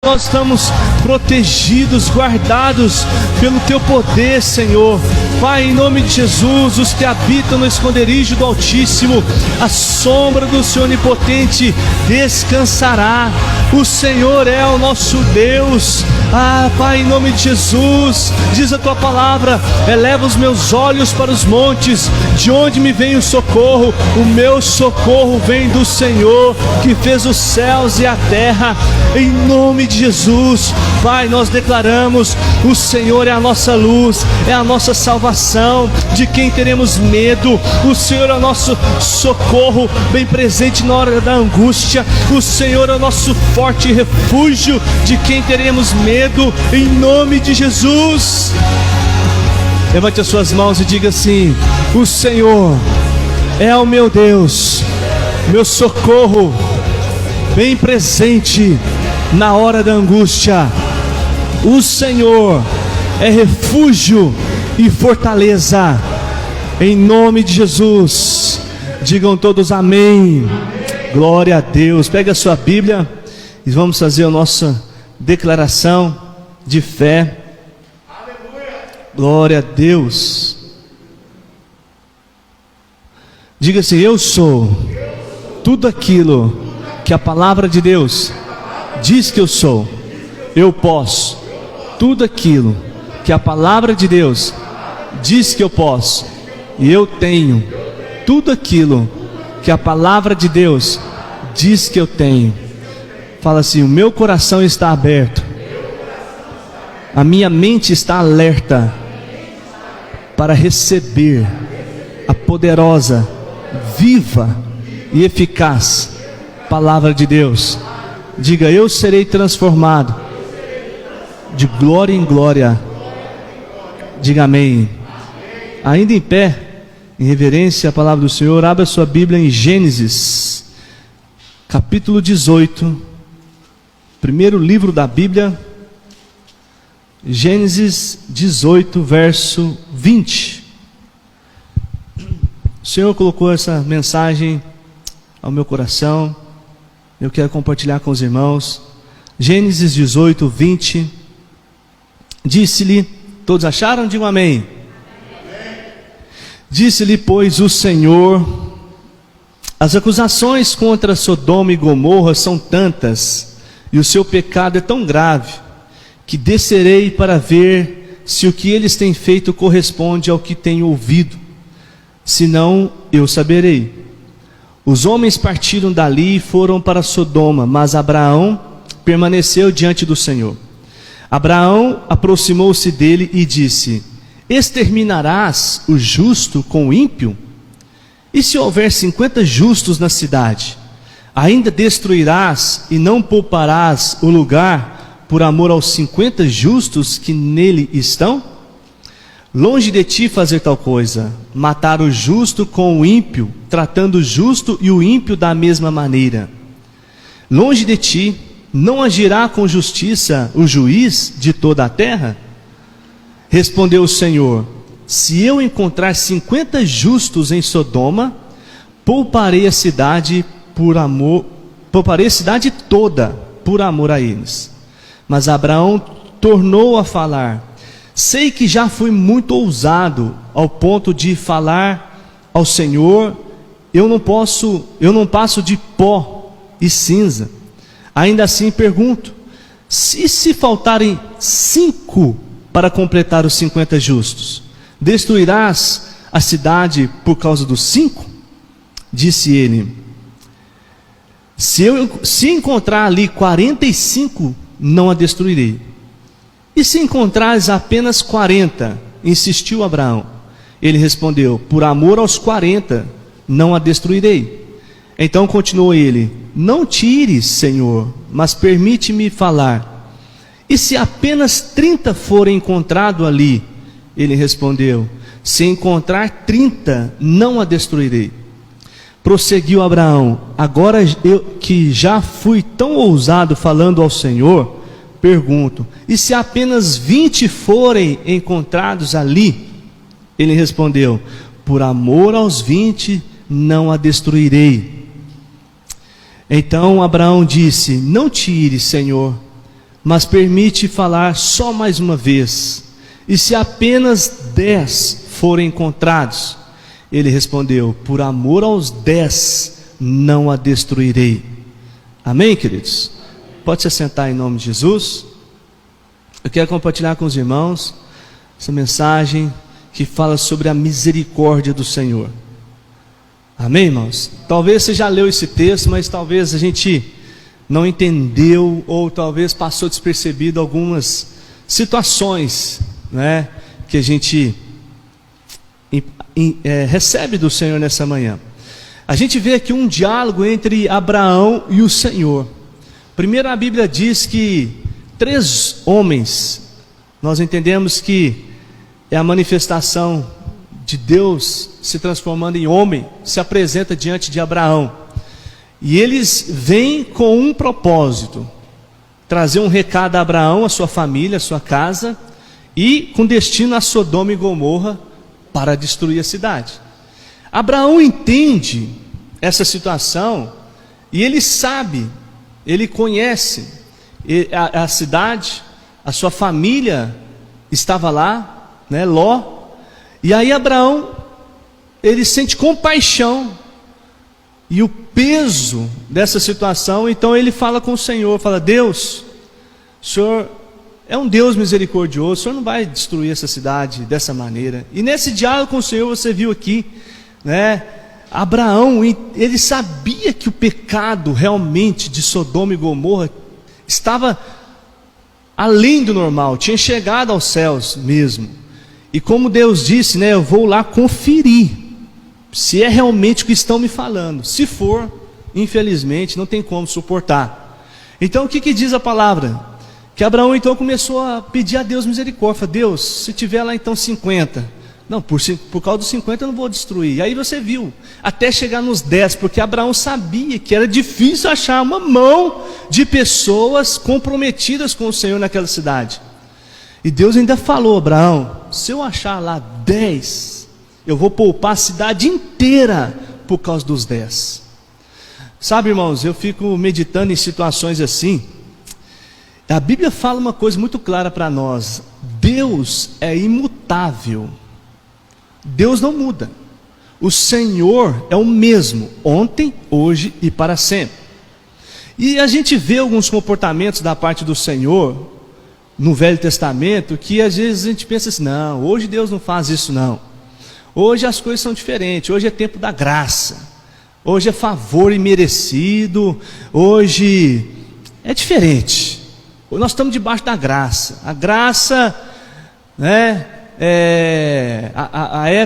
Nós estamos protegidos, guardados pelo Teu poder, Senhor. Pai, em nome de Jesus, os que habitam no esconderijo do Altíssimo, a sombra do Senhor Onipotente descansará. O Senhor é o nosso Deus. Pai, em nome de Jesus, diz a Tua palavra: eleva os meus olhos para os montes, de onde me vem o socorro? O meu socorro vem do Senhor, que fez os céus e a terra. Em nome de Jesus, Pai, nós declaramos: o Senhor é a nossa luz, é a nossa salvação. De quem teremos medo? O Senhor é o nosso socorro, bem presente na hora da angústia. O Senhor é o nosso forte refúgio. De quem teremos medo? Em nome de Jesus. Levante as suas mãos e diga assim: o Senhor é o meu Deus, meu socorro, bem presente na hora da angústia. O Senhor é refúgio e fortaleza. Em nome de Jesus, digam todos amém. Glória a Deus. Pega a sua Bíblia e vamos fazer a nossa declaração de fé. Glória a Deus. Diga assim: eu sou tudo aquilo que a palavra de Deus diz que eu sou. Eu posso tudo aquilo que a palavra de Deus diz que eu posso. E eu tenho tudo aquilo que a palavra de Deus diz que eu tenho. Fala assim: o meu coração está aberto, a minha mente está alerta para receber a poderosa, viva e eficaz palavra de Deus. Diga: eu serei transformado de glória em glória. Diga amém. Ainda em pé, em reverência à palavra do Senhor, abra sua Bíblia em Gênesis, capítulo 18, primeiro livro da Bíblia. Gênesis 18, verso 20. O Senhor colocou essa mensagem ao meu coração, eu quero compartilhar com os irmãos. Gênesis 18, 20. Disse-lhe, todos acharam? Digam amém. Disse-lhe, pois, o Senhor: as acusações contra Sodoma e Gomorra são tantas, e o seu pecado é tão grave, que descerei para ver se o que eles têm feito corresponde ao que tenho ouvido. Senão eu saberei. Os homens partiram dali e foram para Sodoma, mas Abraão permaneceu diante do Senhor. Abraão aproximou-se dele e disse: exterminarás o justo com o ímpio? E se houver 50 justos na cidade, ainda destruirás e não pouparás o lugar por amor aos 50 justos que nele estão? Longe de ti fazer tal coisa, matar o justo com o ímpio, tratando o justo e o ímpio da mesma maneira. Longe de ti, não agirá com justiça o juiz de toda a terra? Respondeu o Senhor: se eu encontrar 50 justos em Sodoma, pouparei a cidade toda por amor a eles. Mas Abraão tornou a falar: sei que já fui muito ousado ao ponto de falar ao Senhor, eu não passo de pó e cinza. Ainda assim pergunto: se faltarem 5 para completar os 50 justos, destruirás a cidade por causa dos 5? Disse ele: se encontrar ali 45, não a destruirei. E se encontrares apenas 40? Insistiu Abraão. Ele respondeu: por amor aos 40, não a destruirei. Então continuou ele: não tires, Senhor, mas permite-me falar. E se apenas 30 forem encontrados ali? Ele respondeu: se encontrar 30, não a destruirei. Prosseguiu Abraão: agora eu que já fui tão ousado falando ao Senhor, pergunto: e se apenas 20 forem encontrados ali? Ele respondeu: por amor aos 20, não a destruirei. Então Abraão disse: não tire, Senhor, mas permite falar só mais uma vez. E se apenas 10 forem encontrados? Ele respondeu: por amor aos 10, não a destruirei. Amém, queridos? Pode se assentar em nome de Jesus. Eu quero compartilhar com os irmãos essa mensagem que fala sobre a misericórdia do Senhor. Amém, irmãos? Talvez você já leu esse texto, mas talvez a gente não entendeu, ou talvez passou despercebido algumas situações, né, que a gente recebe do Senhor nessa manhã. A gente vê aqui um diálogo entre Abraão e o Senhor. Primeiro, a Bíblia diz que 3 homens, nós entendemos que é a manifestação de Deus se transformando em homem, se apresenta diante de Abraão. E eles vêm com um propósito: trazer um recado a Abraão, a sua família, a sua casa, e com destino a Sodoma e Gomorra, para destruir a cidade. Abraão entende essa situação, e ele sabe, ele conhece a cidade, a sua família estava lá, né, Ló. E aí Abraão, ele sente compaixão e o peso dessa situação. Então ele fala com o Senhor, fala: Deus, o Senhor é um Deus misericordioso, o Senhor não vai destruir essa cidade dessa maneira. E nesse diálogo com o Senhor, você viu aqui, né, Abraão, ele sabia que o pecado realmente de Sodoma e Gomorra estava além do normal, tinha chegado aos céus mesmo. E como Deus disse, né, eu vou lá conferir se é realmente o que estão me falando. Se for, infelizmente, não tem como suportar. Então o que diz a palavra? Que Abraão então começou a pedir a Deus misericórdia. Deus, se tiver lá então 50, não, por causa dos 50 eu não vou destruir. E aí você viu, até chegar nos 10, porque Abraão sabia que era difícil achar uma mão de pessoas comprometidas com o Senhor naquela cidade. E Deus ainda falou: Abraão, se eu achar lá 10, eu vou poupar a cidade inteira por causa dos 10. Sabe, irmãos, eu fico meditando em situações assim. A Bíblia fala uma coisa muito clara para nós: Deus é imutável. Deus não muda. O Senhor é o mesmo, ontem, hoje e para sempre. E a gente vê alguns comportamentos da parte do Senhor no Velho Testamento, que às vezes a gente pensa assim: não, hoje Deus não faz isso não. Hoje as coisas são diferentes, hoje é tempo da graça, hoje é favor imerecido, hoje é diferente. Nós estamos debaixo da graça. A graça, né,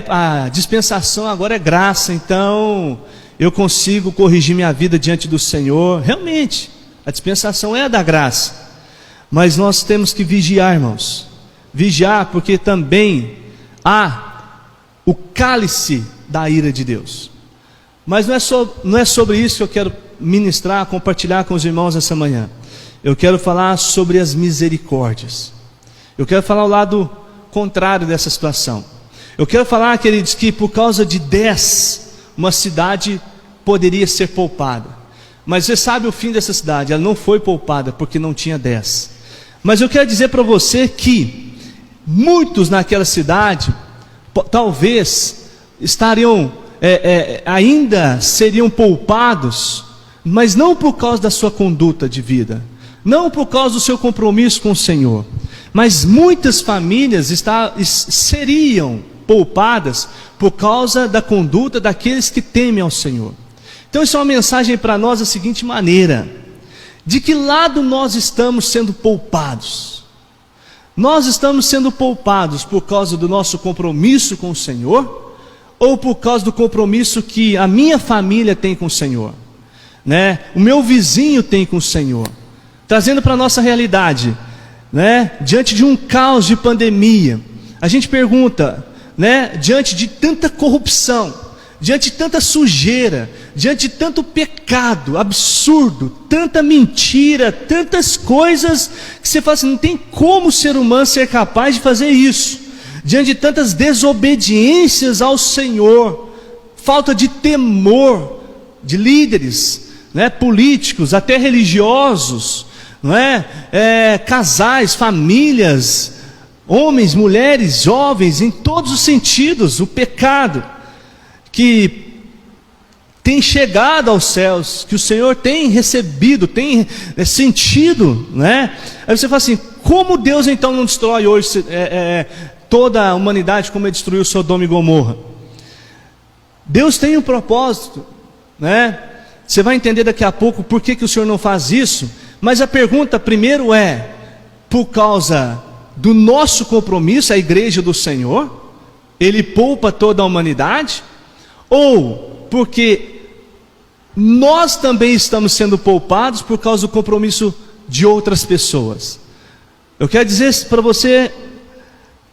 a dispensação agora é graça, então eu consigo corrigir minha vida diante do Senhor. Realmente, a dispensação é da graça. Mas nós temos que vigiar, irmãos. Vigiar, porque também há o cálice da ira de Deus. Mas não é sobre isso que eu quero ministrar, compartilhar com os irmãos essa manhã. Eu quero falar sobre as misericórdias. Eu quero falar o lado contrário dessa situação. Eu quero falar, queridos, que por causa de 10, uma cidade poderia ser poupada. Mas você sabe o fim dessa cidade: ela não foi poupada porque não tinha 10. Mas eu quero dizer para você que muitos naquela cidade talvez estariam ainda seriam poupados, mas não por causa da sua conduta de vida, não por causa do seu compromisso com o Senhor, mas muitas famílias seriam poupadas por causa da conduta daqueles que temem ao Senhor. Então isso é uma mensagem para nós da seguinte maneira: de que lado nós estamos sendo poupados? Nós estamos sendo poupados por causa do nosso compromisso com o Senhor, ou por causa do compromisso que a minha família tem com o Senhor, né? O meu vizinho tem com o Senhor? Trazendo para a nossa realidade, né? Diante de um caos de pandemia, a gente pergunta, né? Diante de tanta corrupção, diante de tanta sujeira, diante de tanto pecado absurdo, tanta mentira, tantas coisas que você fala assim: não tem como o ser humano ser capaz de fazer isso. Diante de tantas desobediências ao Senhor, falta de temor de líderes, né, políticos, até religiosos, não é? Casais, famílias, homens, mulheres, jovens, em todos os sentidos, o pecado que tem chegado aos céus, que o Senhor tem recebido, tem sentido, né? Aí você fala assim, como Deus então não destrói hoje toda a humanidade como Ele destruiu Sodoma e Gomorra? Deus tem um propósito, né? Você vai entender daqui a pouco por que o Senhor não faz isso, mas a pergunta primeiro é, por causa do nosso compromisso, a igreja do Senhor, Ele poupa toda a humanidade, ou porque nós também estamos sendo poupados por causa do compromisso de outras pessoas? Eu quero dizer para você,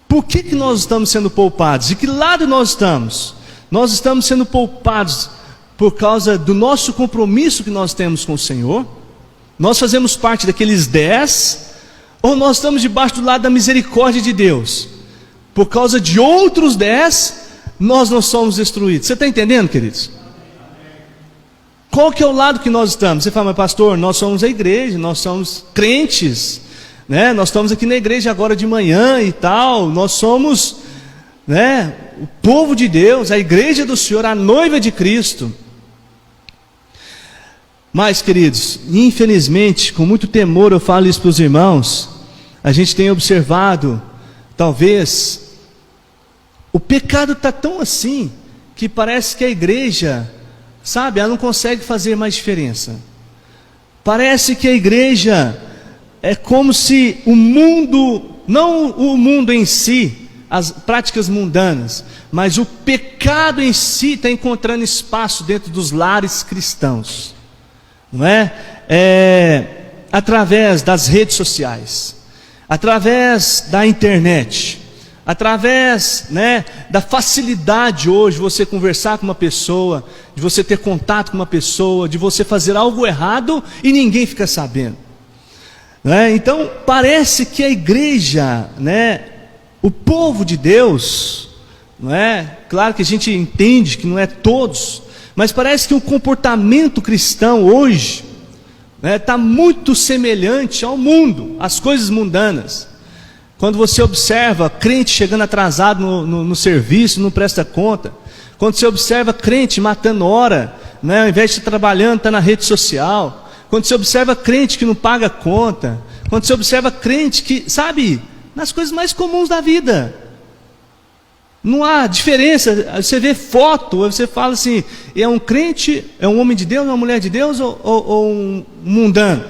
por que nós estamos sendo poupados? De que lado nós estamos? Nós estamos sendo poupados por causa do nosso compromisso que nós temos com o Senhor? Nós fazemos parte daqueles 10, ou nós estamos debaixo do lado da misericórdia de Deus? Por causa de outros 10, nós não somos destruídos. Você está entendendo, queridos? Qual que é o lado que nós estamos? Você fala, mas pastor, nós somos a igreja, nós somos crentes, né? Nós estamos aqui na igreja agora de manhã e tal, nós somos, né, o povo de Deus, a igreja do Senhor, a noiva de Cristo. Mas, queridos, infelizmente, com muito temor eu falo isso para os irmãos, a gente tem observado, talvez, o pecado está tão assim, que parece que a igreja, sabe, ela não consegue fazer mais diferença. Parece que a igreja é como se o mundo, não o mundo em si, as práticas mundanas, mas o pecado em si está encontrando espaço dentro dos lares cristãos, não é? Através das redes sociais, através da internet, através, né, da facilidade hoje de você conversar com uma pessoa, de você ter contato com uma pessoa, de você fazer algo errado e ninguém fica sabendo, né? Então parece que a igreja, né, o povo de Deus, não é? Claro que a gente entende que não é todos, mas parece que o comportamento cristão hoje está muito semelhante ao mundo, às coisas mundanas. Quando você observa crente chegando atrasado no serviço, não presta conta. Quando você observa crente matando hora, né, ao invés de estar trabalhando, está na rede social. Quando você observa crente que não paga conta. Quando você observa crente que, sabe, nas coisas mais comuns da vida. Não há diferença. Você vê foto, você fala assim, é um crente, é um homem de Deus, uma mulher de Deus ou um mundano?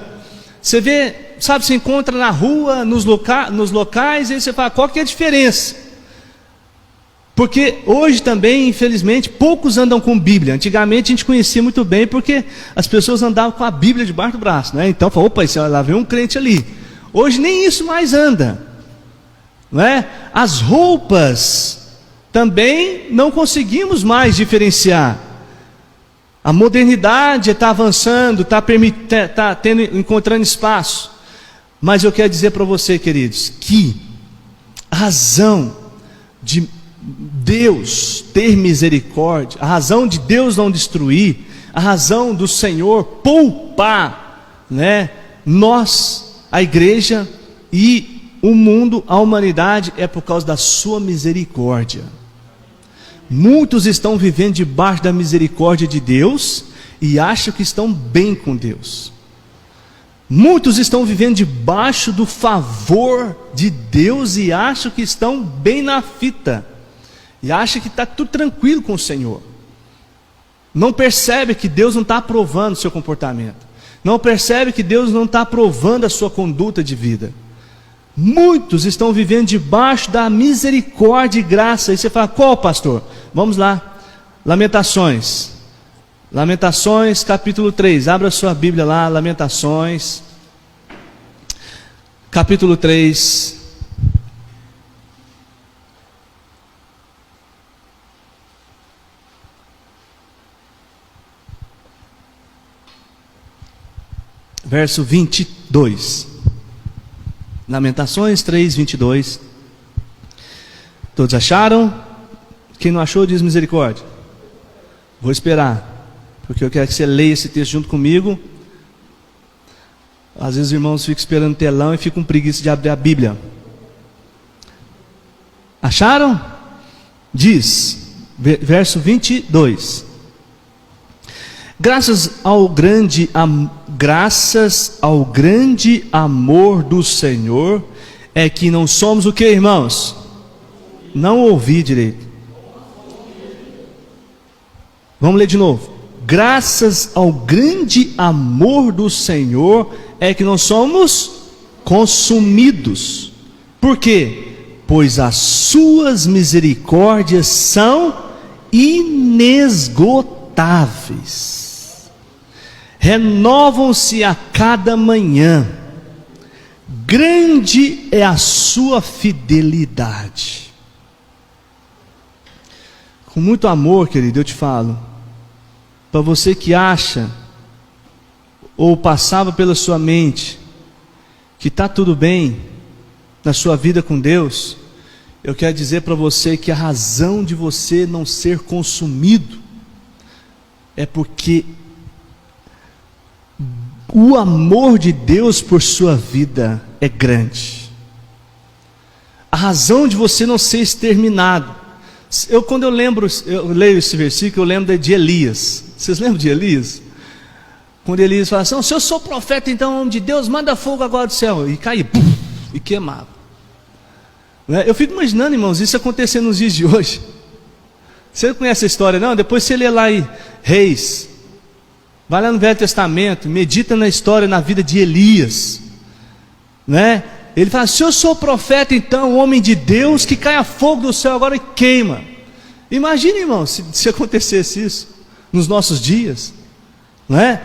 Você vê, sabe, você encontra na rua, nos locais, e aí você fala, qual que é a diferença? Porque hoje também, infelizmente, poucos andam com Bíblia. Antigamente a gente conhecia muito bem, porque as pessoas andavam com a Bíblia debaixo do braço, né? Então, falou, opa, lá vem um crente ali. Hoje nem isso mais anda, não é? As roupas também não conseguimos mais diferenciar. A modernidade está avançando, está encontrando espaço. Mas eu quero dizer para você, queridos, que a razão de Deus ter misericórdia, a razão de Deus não destruir, a razão do Senhor poupar, né, nós, a igreja e o mundo, a humanidade, é por causa da sua misericórdia. Muitos estão vivendo debaixo da misericórdia de Deus e acham que estão bem com Deus. Muitos estão vivendo debaixo do favor de Deus e acham que estão bem na fita. E acham que está tudo tranquilo com o Senhor. Não percebe que Deus não está aprovando o seu comportamento. Não percebe que Deus não está aprovando a sua conduta de vida. Muitos estão vivendo debaixo da misericórdia e graça. E você fala, qual, pastor? Vamos lá, Lamentações capítulo 3, abra sua Bíblia lá, Lamentações capítulo 3, verso 22, Lamentações 3, 22, todos acharam? Quem não achou, diz misericórdia. Vou esperar, porque eu quero que você leia esse texto junto comigo. Às vezes os irmãos ficam esperando telão e ficam com preguiça de abrir a Bíblia. Acharam? Diz, verso 22. Graças ao grande amor do Senhor, é que não somos o que, irmãos? Não ouvi direito. Vamos ler de novo. Graças ao grande amor do Senhor, é que não somos consumidos. Por quê? Pois as suas misericórdias são inesgotáveis, renovam-se a cada manhã, grande é a sua fidelidade. Com muito amor, querido, eu te falo, para você que acha, ou passava pela sua mente, que está tudo bem na sua vida com Deus, eu quero dizer para você que a razão de você não ser consumido é porque o amor de Deus por sua vida é grande. A razão de você não ser exterminado. Quando eu leio esse versículo, eu lembro de Elias. Vocês lembram de Elias? Quando Elias fala assim: se eu sou profeta, então homem de Deus, manda fogo agora do céu. E caía, e queimava. Eu fico imaginando, irmãos, isso acontecendo nos dias de hoje. Você não conhece a história, não? Depois você lê lá em Reis, vai lá no Velho Testamento, medita na história, na vida de Elias, né? Ele fala: se eu sou profeta, então homem de Deus, que caia fogo do céu agora e queima. Imagine, irmão, se acontecesse isso nos nossos dias, não é?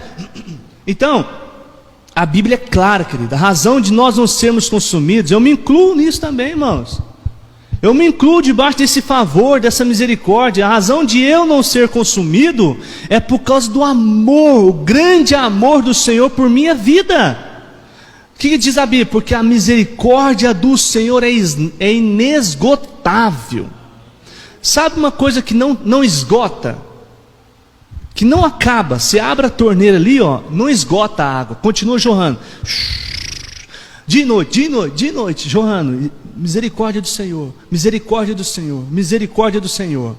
Então, a Bíblia é clara, querida. A razão de nós não sermos consumidos, eu me incluo nisso também, irmãos. Eu me incluo debaixo desse favor, dessa misericórdia. A razão de eu não ser consumido é por causa do amor, o grande amor do Senhor por minha vida. O que diz a Bíblia? Porque a misericórdia do Senhor é inesgotável. Sabe uma coisa que não esgota? Que não acaba. Você abre a torneira ali, ó, não esgota a água, continua jorrando. De noite, jorrando. Misericórdia do Senhor, misericórdia do Senhor, misericórdia do Senhor,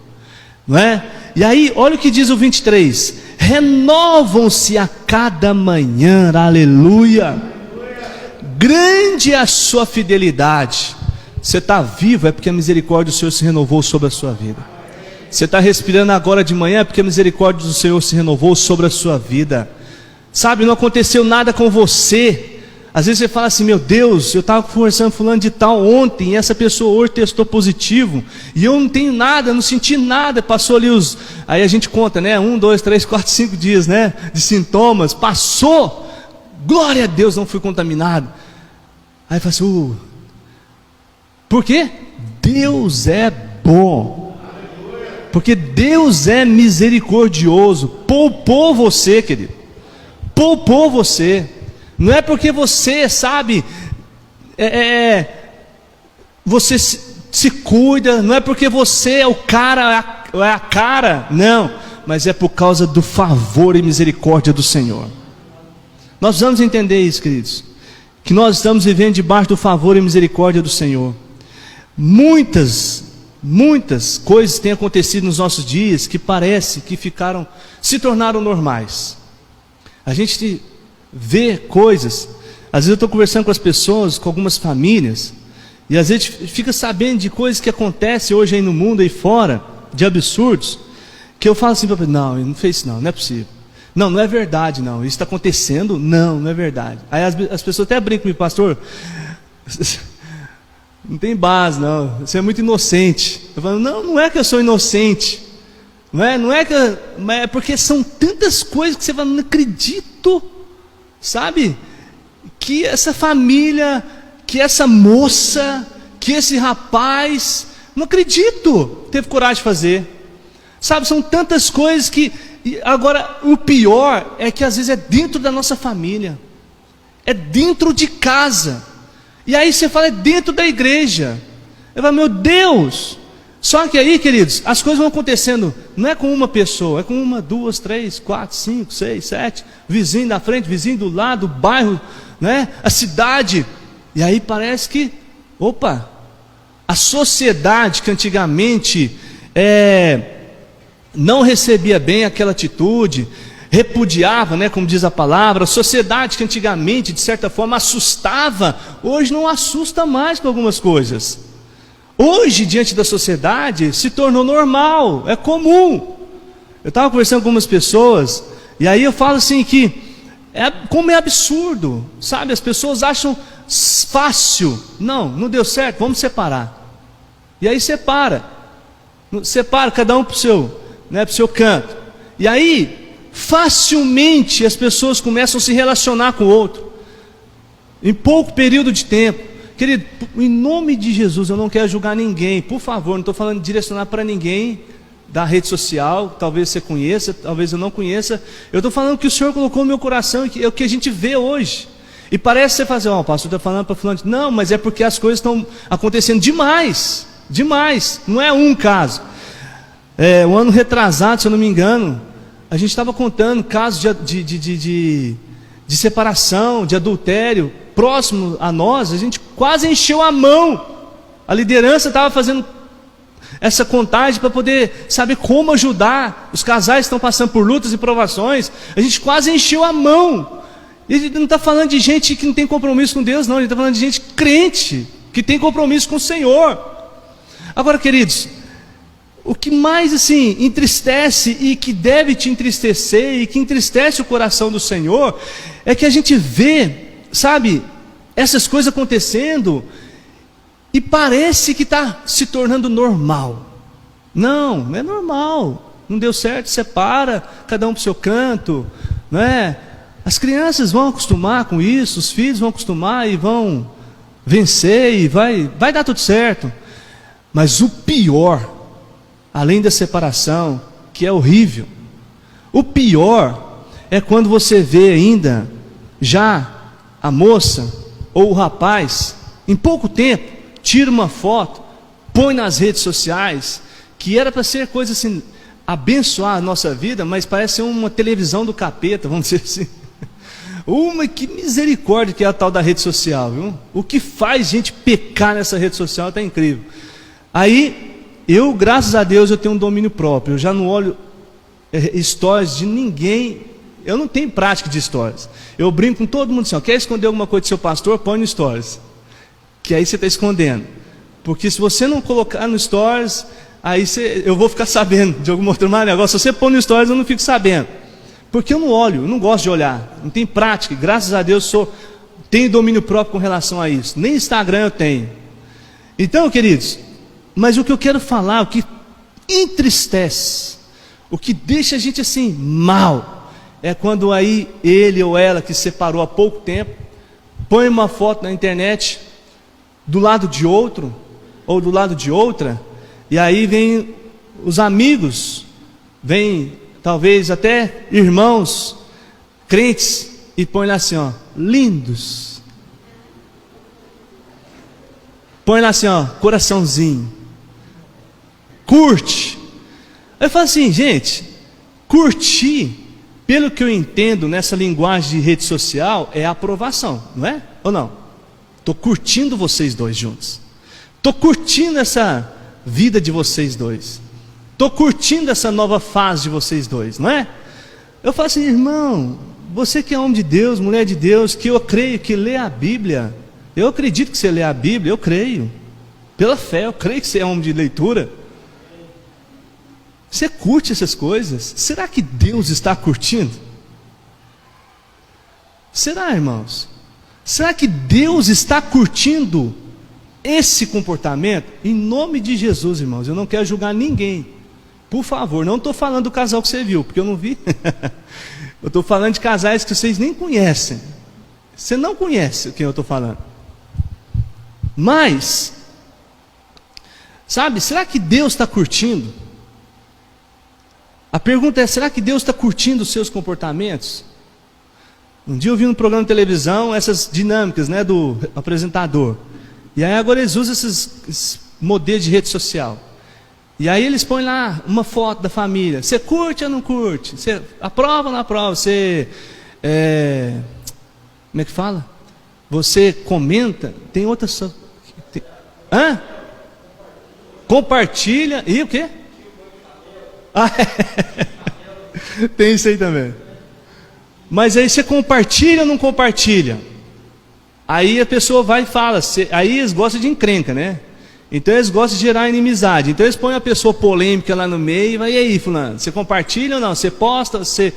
não é? E aí, olha o que diz o 23: renovam-se a cada manhã, aleluia. Grande é a sua fidelidade. Você está vivo é porque a misericórdia do Senhor se renovou sobre a sua vida. Você está respirando agora de manhã é porque a misericórdia do Senhor se renovou sobre a sua vida. Sabe, não aconteceu nada com você. Às vezes você fala assim: meu Deus, eu estava conversando com fulano de tal ontem, e essa pessoa hoje testou positivo, e eu não tenho nada, não senti nada. Passou ali aí a gente conta, né? 1, 2, 3, 4, 5 dias, né? De sintomas, passou. Glória a Deus, não fui contaminado. Aí fala assim: por quê? Deus é bom. Porque Deus é misericordioso. Poupou você, querido. Poupou você. Não é porque você, sabe, você se cuida. Não é porque você é o cara, é a cara. Não, mas é por causa do favor e misericórdia do Senhor. Nós precisamos entender isso, queridos, que nós estamos vivendo debaixo do favor e misericórdia do Senhor. Muitas coisas têm acontecido nos nossos dias que parece que se tornaram normais. A gente vê coisas, às vezes eu estou conversando com as pessoas, com algumas famílias, e às vezes fica sabendo de coisas que acontecem hoje aí no mundo aí fora, de absurdos, que eu falo assim para ele: não, ele não fez isso, não é possível. Não é verdade, não, isso está acontecendo, não é verdade. Aí as pessoas até brincam comigo: pastor, não tem base, não, você é muito inocente. Eu falo: não é que eu sou inocente, não é que é porque são tantas coisas que você fala: não acredito, sabe, que essa família, que essa moça, que esse rapaz, não acredito, teve coragem de fazer, sabe, são tantas coisas que, agora o pior é que às vezes é dentro da nossa família, é dentro de casa. E aí você fala: é dentro da igreja. Eu falo: meu Deus. Só que aí, queridos, as coisas vão acontecendo. Não é com uma pessoa, é com 1, 2, 3, 4, 5, 6, 7. Vizinho da frente, vizinho do lado, bairro, né? A cidade. E aí parece que, opa, a sociedade que antigamente não recebia bem aquela atitude, repudiava, né, como diz a palavra, a sociedade que antigamente, de certa forma, assustava, hoje não assusta mais com algumas coisas. Hoje, diante da sociedade, se tornou normal, é comum. Eu estava conversando com algumas pessoas, e aí eu falo assim que, como é absurdo, sabe? As pessoas acham fácil, não deu certo, vamos separar. E aí separa cada um para o seu canto. E aí, facilmente as pessoas começam a se relacionar com o outro, em pouco período de tempo. Querido, em nome de Jesus, eu não quero julgar ninguém, por favor, não estou falando de direcionar para ninguém da rede social, talvez você conheça, talvez eu não conheça. Eu estou falando que o Senhor colocou no meu coração, e é o que a gente vê hoje. E parece você fazer, o pastor está falando para fulano. Não, mas é porque as coisas estão acontecendo demais, não é um caso. Um ano retrasado, se eu não me engano, a gente estava contando casos de separação, de adultério, próximo a nós. A gente quase encheu a mão. A liderança estava fazendo essa contagem para poder saber como ajudar. Os casais estão passando por lutas e provações. A gente quase encheu a mão. E a gente não está falando de gente que não tem compromisso com Deus, não. A gente está falando de gente crente, que tem compromisso com o Senhor. Agora, queridos, o que mais assim entristece e que deve te entristecer e que entristece o coração do Senhor é que a gente vê, sabe, essas coisas acontecendo e parece que está se tornando normal. Não é normal. Não deu certo, separa, cada um para o seu canto, não é? As crianças vão acostumar com isso, os filhos vão acostumar e vão vencer e vai dar tudo certo. Mas o pior, além da separação, que é horrível, o pior é quando você vê ainda já a moça ou o rapaz, em pouco tempo, tira uma foto, põe nas redes sociais, que era para ser coisa assim, abençoar a nossa vida, mas parece uma televisão do capeta, vamos dizer assim. Que misericórdia que é a tal da rede social, viu? O que faz gente pecar nessa rede social está incrível. Aí, graças a Deus, eu tenho um domínio próprio. Eu já não olho stories de ninguém. Eu não tenho prática de stories. Eu brinco com todo mundo assim, quer esconder alguma coisa do seu pastor? Põe no stories. Que aí você está escondendo. Porque se você não colocar no stories, aí eu vou ficar sabendo de alguma outra maneira. Agora, se você pôr no stories, eu não fico sabendo. Porque eu não olho, eu não gosto de olhar. Não tem prática. Graças a Deus, tenho domínio próprio com relação a isso. Nem Instagram eu tenho. Então, queridos, mas o que eu quero falar, o que entristece, o que deixa a gente assim mal, é quando aí ele ou ela que se separou há pouco tempo, põe uma foto na internet do lado de outro, ou do lado de outra, e aí vem os amigos, vem talvez até irmãos crentes, e põe lá assim, lindos. Põe lá assim, coraçãozinho. Curte. Eu falo assim, gente, curtir, pelo que eu entendo nessa linguagem de rede social, é aprovação, não é? Ou não? Estou curtindo vocês dois juntos. Estou curtindo essa vida de vocês dois. Estou curtindo essa nova fase de vocês dois, não é? Eu falo assim, irmão, você que é homem de Deus, mulher de Deus, que eu creio que lê a Bíblia, eu acredito que você lê a Bíblia, eu creio. Pela fé, eu creio que você é homem de leitura. Você curte essas coisas? Será que Deus está curtindo? Será, irmãos? Será que Deus está curtindo esse comportamento? Em nome de Jesus, irmãos, eu não quero julgar ninguém. Por favor, não estou falando do casal que você viu, porque eu não vi. Eu estou falando de casais que vocês nem conhecem. Você não conhece quem eu estou falando. Mas, sabe, será que Deus está curtindo? A pergunta é, será que Deus está curtindo os seus comportamentos? Um dia eu vi no programa de televisão essas dinâmicas, né, do apresentador. E aí agora eles usam esses modelos de rede social. E aí eles põem lá uma foto da família. Você curte ou não curte? Você aprova ou não aprova? Você, como é que fala? Você comenta, tem outra... Hã? Compartilha, e o quê? Ah, é. Tem isso aí também. Mas aí você compartilha ou não compartilha? Aí a pessoa vai e fala, aí eles gostam de encrenca, né? Então eles gostam de gerar inimizade. Então eles põem a pessoa polêmica lá no meio e vai, e aí fulano, você compartilha ou não? Você posta, você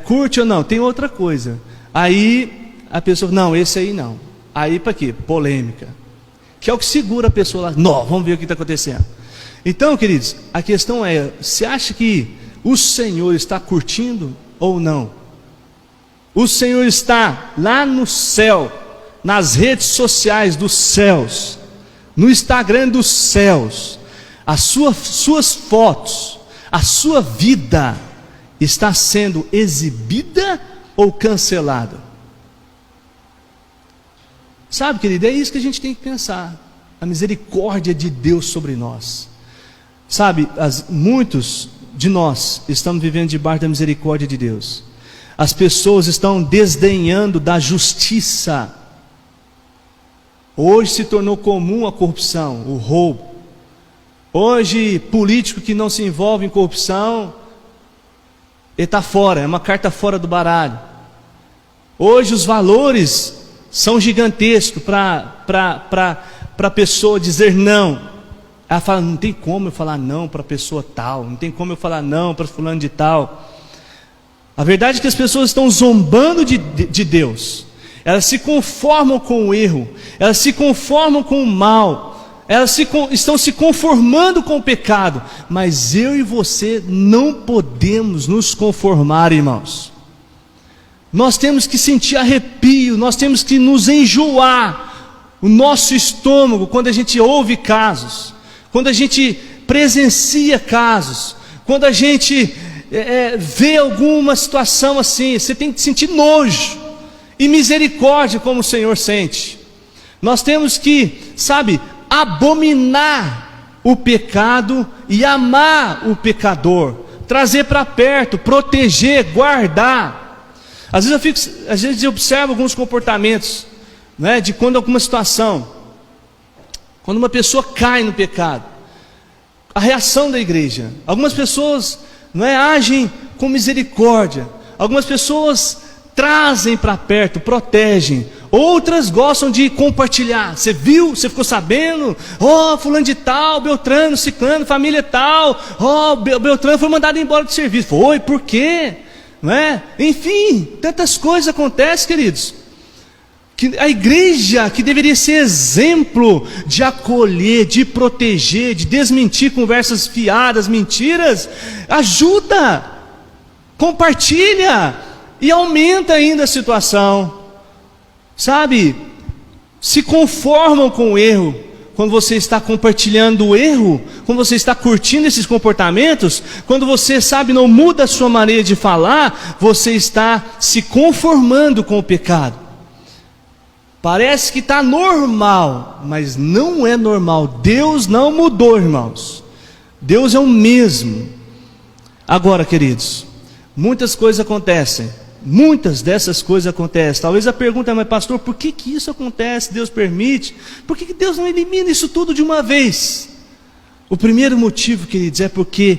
curte ou não? Tem outra coisa. Aí a pessoa, não, esse aí não. Aí para quê? Polêmica. Que é o que segura a pessoa lá. Não, vamos ver o que está acontecendo. Então, queridos, a questão é, você acha que o Senhor está curtindo ou não? O Senhor está lá no céu, nas redes sociais dos céus, no Instagram dos céus, as suas fotos, a sua vida está sendo exibida ou cancelada? Sabe, querido, é isso que a gente tem que pensar, a misericórdia de Deus sobre nós. Sabe, muitos de nós estamos vivendo debaixo da misericórdia de Deus. As pessoas estão desdenhando da justiça. Hoje se tornou comum a corrupção, o roubo. Hoje, político que não se envolve em corrupção, ele está fora, é uma carta fora do baralho. Hoje os valores são gigantescos para a pessoa dizer não. Ela fala, não tem como eu falar não para a pessoa tal, não tem como eu falar não para fulano de tal. A verdade é que as pessoas estão zombando de Deus. Elas se conformam com o erro, elas se conformam com o mal, elas estão se conformando com o pecado. Mas eu e você não podemos nos conformar, irmãos. Nós temos que sentir arrepio, nós temos que nos enjoar o nosso estômago quando a gente ouve casos, quando a gente presencia casos, quando a gente vê alguma situação assim. Você tem que sentir nojo e misericórdia como o Senhor sente. Nós temos que, sabe, abominar o pecado e amar o pecador, trazer para perto, proteger, guardar. Às vezes eu observo alguns comportamentos, né, de quando alguma situação, quando uma pessoa cai no pecado, a reação da igreja. Algumas pessoas, não é, agem com misericórdia, algumas pessoas trazem para perto, protegem, outras gostam de compartilhar. Você viu, você ficou sabendo, fulano de tal, Beltrano, Ciclano, família tal, Beltrano foi mandado embora do serviço. Foi, por quê? Não é? Enfim, tantas coisas acontecem, queridos, que a igreja, que deveria ser exemplo de acolher, de proteger, de desmentir conversas fiadas, mentiras, ajuda, compartilha e aumenta ainda a situação. Sabe, se conformam com o erro. Quando você está compartilhando o erro, quando você está curtindo esses comportamentos, quando você, sabe, não muda a sua maneira de falar, você está se conformando com o pecado. Parece que está normal, mas não é normal. Deus não mudou, irmãos. Deus é o mesmo. Agora, queridos, muitas coisas acontecem. Muitas dessas coisas acontecem. Talvez a pergunta é, mas pastor, por que isso acontece? Deus permite? Por que Deus não elimina isso tudo de uma vez? O primeiro motivo, queridos, é porque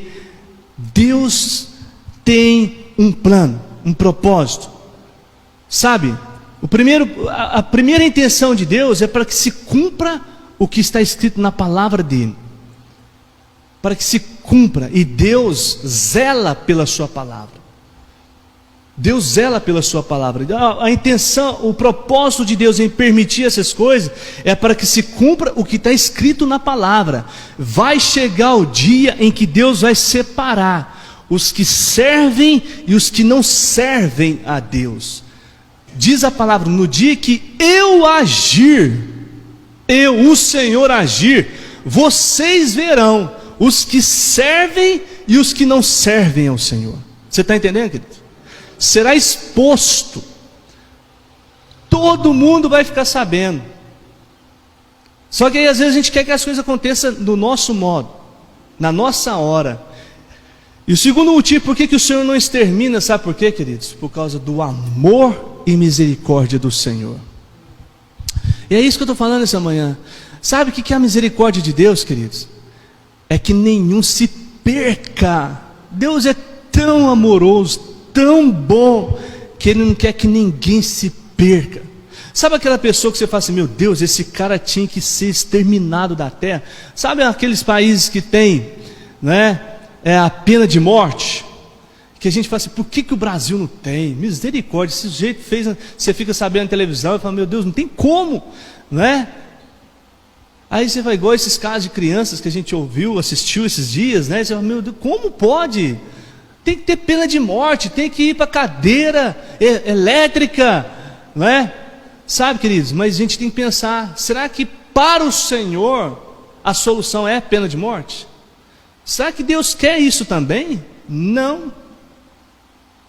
Deus tem um plano, um propósito. Sabe, a primeira intenção de Deus é para que se cumpra o que está escrito na palavra dele. Para que se cumpra, e Deus zela pela sua palavra. Deus zela pela sua palavra. A intenção, o propósito de Deus em permitir essas coisas é para que se cumpra o que está escrito na palavra. Vai chegar o dia em que Deus vai separar os que servem e os que não servem a Deus. Diz a palavra, no dia que eu agir, o Senhor agir, vocês verão os que servem e os que não servem ao Senhor. Você está entendendo, querido? Será exposto, todo mundo vai ficar sabendo. Só que aí às vezes a gente quer que as coisas aconteçam do nosso modo, na nossa hora. E o segundo motivo, por que o Senhor não extermina, sabe por quê, queridos? Por causa do amor e misericórdia do Senhor. E é isso que eu estou falando essa manhã. Sabe o que é a misericórdia de Deus, queridos? É que nenhum se perca. Deus é tão amoroso, tão bom, que Ele não quer que ninguém se perca. Sabe aquela pessoa que você fala assim, meu Deus, esse cara tinha que ser exterminado da terra? Sabe aqueles países que tem, né, a pena de morte? Que a gente fala assim, por que o Brasil não tem? Misericórdia, esse jeito fez, você fica sabendo na televisão e fala, meu Deus, não tem como, né? Aí você vai igual esses casos de crianças que a gente assistiu esses dias, né? Você fala, meu Deus, como pode? Tem que ter pena de morte, tem que ir para cadeira elétrica, não é? Sabe, queridos, mas a gente tem que pensar, será que para o Senhor a solução é pena de morte? Será que Deus quer isso também? Não.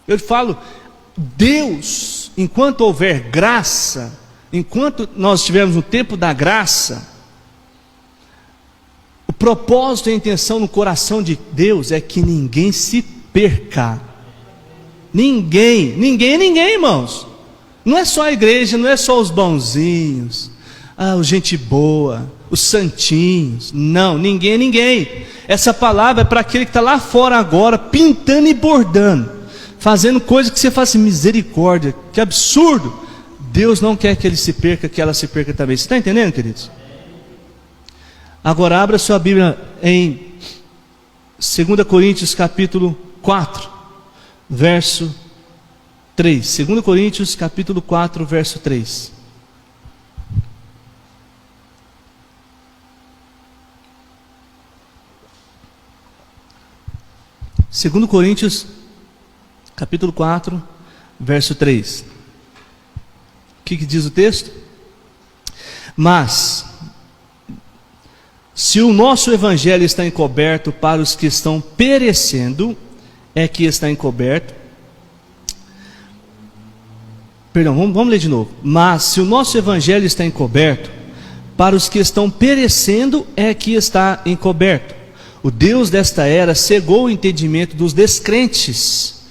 Eu falo, Deus, enquanto houver graça, enquanto nós estivermos no tempo da graça, o propósito e a intenção no coração de Deus é que ninguém se perca. Ninguém, irmãos. Não é só a igreja, não é só os bonzinhos, os gente boa, os santinhos. Não, ninguém. Essa palavra é para aquele que está lá fora agora, pintando e bordando, fazendo coisas que você fala assim, misericórdia, que absurdo. Deus não quer que ele se perca, que ela se perca também. Você está entendendo, queridos? Agora abra sua Bíblia em 2 Coríntios capítulo 4, verso 3. 2 Coríntios capítulo 4, verso 3. Segundo Coríntios capítulo 4, verso 3. O que diz o texto? Mas se o nosso evangelho está encoberto para os que estão perecendo, é que está encoberto. Perdão, vamos ler de novo. Mas se o nosso evangelho está encoberto, para os que estão perecendo é que está encoberto. O Deus desta era cegou o entendimento dos descrentes,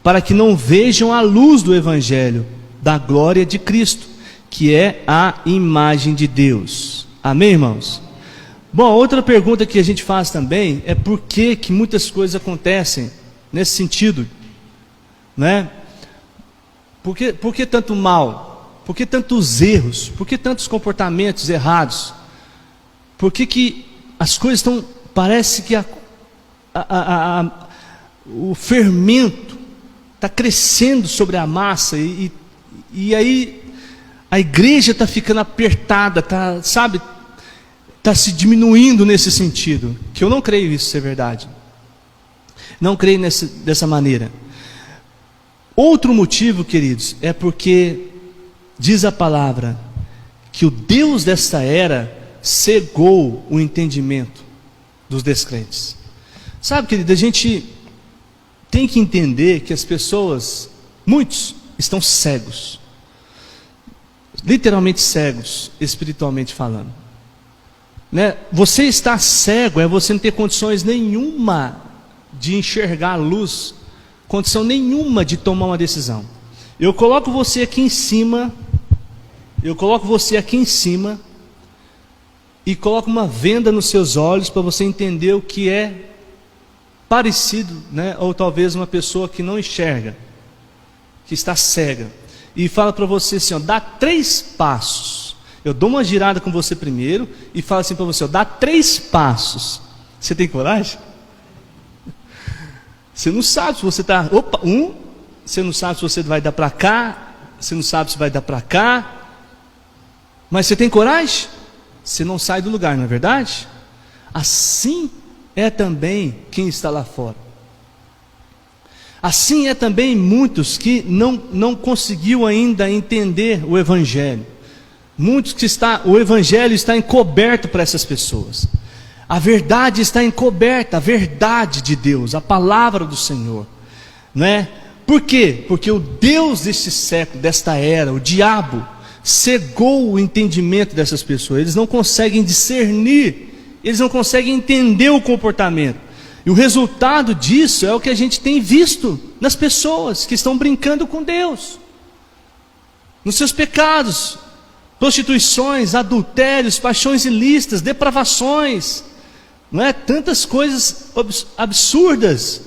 para que não vejam a luz do evangelho da glória de Cristo, que é a imagem de Deus. Amém, irmãos? Bom, outra pergunta que a gente faz também é por que muitas coisas acontecem nesse sentido, né? Por que tanto mal? Por que tantos erros? Por que tantos comportamentos errados? Por que as coisas estão... Parece que o fermento está crescendo sobre a massa e aí a igreja está ficando apertada, está se diminuindo nesse sentido. Que eu não creio isso ser verdade. Não creio dessa maneira. Outro motivo, queridos, é porque diz a palavra que o Deus desta era cegou o entendimento dos descrentes. Sabe, querido, a gente tem que entender que as pessoas, muitos, estão cegos, literalmente cegos, espiritualmente falando, né? Você está cego, é você não ter condições nenhuma de enxergar a luz, condição nenhuma de tomar uma decisão. Eu coloco você aqui em cima, e coloco uma venda nos seus olhos para você entender o que é parecido, né? Ou talvez uma pessoa que não enxerga, que está cega, e fala para você assim, dá 3 passos. Eu dou uma girada com você primeiro e falo assim para você, dá 3 passos. Você tem coragem? Você não sabe se você está... Você não sabe se você vai dar para cá, você não sabe se vai dar para cá, mas você tem coragem? Você não sai do lugar, não é verdade? Assim é também quem está lá fora. Assim é também muitos que não conseguiu ainda entender o Evangelho. Muitos que o Evangelho está encoberto para essas pessoas. A verdade está encoberta, a verdade de Deus, a palavra do Senhor, né? Por quê? Porque o Deus deste século, desta era, o diabo, cegou o entendimento dessas pessoas. Eles não conseguem discernir, eles não conseguem entender o comportamento. E o resultado disso é o que a gente tem visto nas pessoas que estão brincando com Deus, nos seus pecados, prostituições, adultérios, paixões ilícitas, depravações, não é? Tantas coisas absurdas.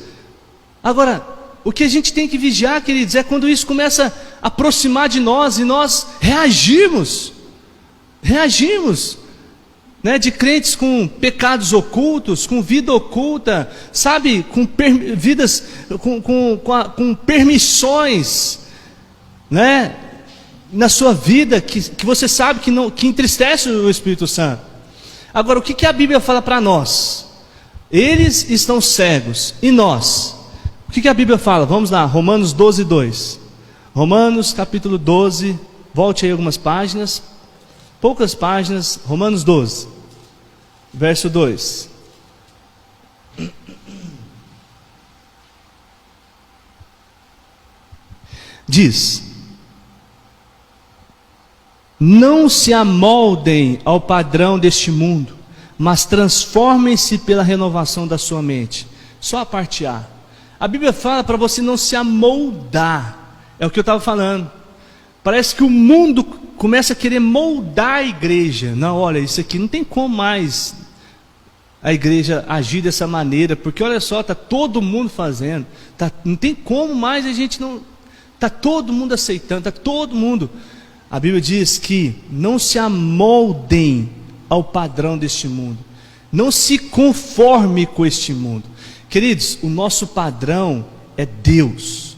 Agora, o que a gente tem que vigiar, queridos, é quando isso começa a aproximar de nós e nós reagimos, né, de crentes com pecados ocultos, com vida oculta, sabe, com vidas com permissões, né, na sua vida que você sabe que entristece o Espírito Santo. Agora, o que a Bíblia fala para nós? Eles estão cegos, e nós? O que a Bíblia fala? Vamos lá, Romanos 12, 2. Romanos capítulo 12, volte aí algumas páginas, poucas páginas, Romanos 12, verso 2. Diz: não se amoldem ao padrão deste mundo, mas transformem-se pela renovação da sua mente. Só a parte A. A Bíblia fala para você não se amoldar. É o que eu estava falando. Parece que o mundo começa a querer moldar a igreja. Não, olha, isso aqui não tem como mais a igreja agir dessa maneira, porque olha só, está todo mundo fazendo. Não tem como mais a gente não... Está todo mundo aceitando, está todo mundo... A Bíblia diz que não se amoldem ao padrão deste mundo. Não se conforme com este mundo. Queridos, o nosso padrão é Deus.